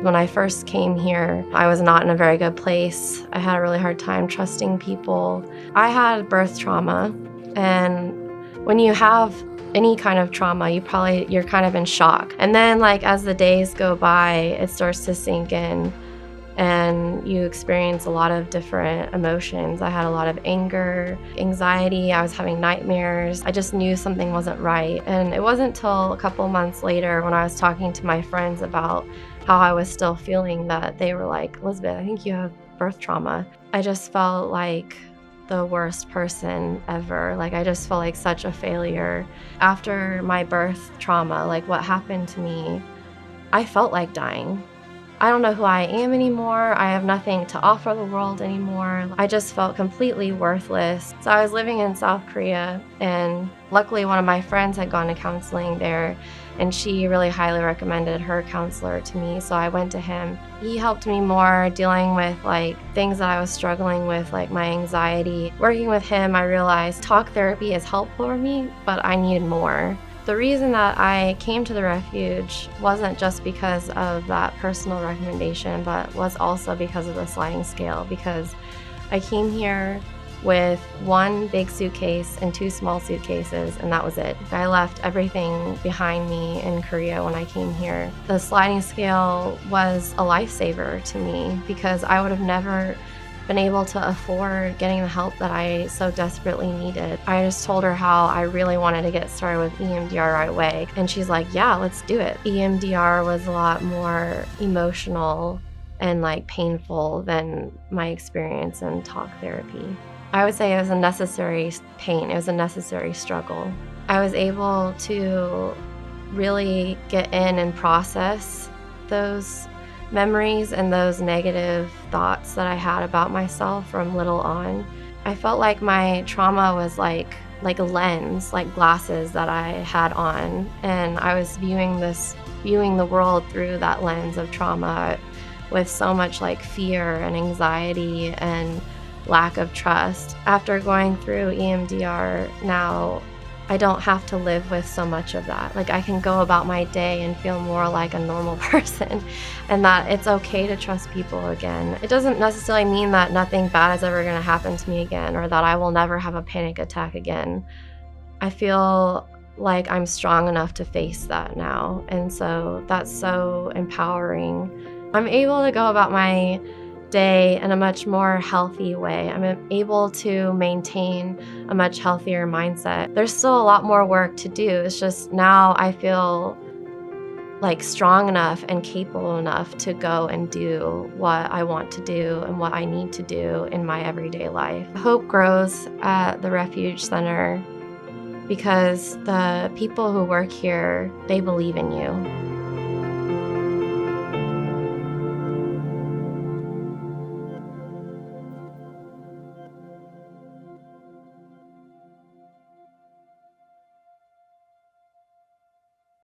When I first came here, I was not in a very good place. I had a really hard time trusting people. I had birth trauma, and when you have any kind of trauma, you're kind of in shock. And then like as the days go by, it starts to sink in and you experience a lot of different emotions. I had a lot of anger, anxiety, I was having nightmares. I just knew something wasn't right. And it wasn't till a couple months later when I was talking to my friends about how I was still feeling that they were like, "Elizabeth, I think you have birth trauma." I just felt like the worst person ever. Like I just felt like such a failure. After my birth trauma, like what happened to me, I felt like dying. I don't know who I am anymore. I have nothing to offer the world anymore. I just felt completely worthless. So I was living in South Korea, and luckily one of my friends had gone to counseling there, and she really highly recommended her counselor to me. So I went to him. He helped me more dealing with like things that I was struggling with, like my anxiety. Working with him, I realized talk therapy is helpful for me, but I needed more. The reason that I came to the Refuge wasn't just because of that personal recommendation, but was also because of the sliding scale, because I came here with one big suitcase and two small suitcases, and that was it. I left everything behind me in Korea when I came here. The sliding scale was a lifesaver to me because I would have never been able to afford getting the help that I so desperately needed. I just told her how I really wanted to get started with EMDR right away. And she's like, yeah, let's do it. EMDR was a lot more emotional and like painful than my experience in talk therapy. I would say it was a necessary pain. It was a necessary struggle. I was able to really get in and process those memories and those negative thoughts that I had about myself from little on. I felt like my trauma was like a lens, like glasses that I had on, and I was viewing the world through that lens of trauma with so much like fear and anxiety and lack of trust. After going through EMDR now, I don't have to live with so much of that. Like I can go about my day and feel more like a normal person, and that it's okay to trust people again. It doesn't necessarily mean that nothing bad is ever gonna happen to me again, or that I will never have a panic attack again. I feel like I'm strong enough to face that now, and so that's so empowering. I'm able to go about my day in a much more healthy way. I'm able to maintain a much healthier mindset. There's still a lot more work to do. It's just now I feel like strong enough and capable enough to go and do what I want to do and what I need to do in my everyday life. Hope grows at the Refuge Center because the people who work here, they believe in you.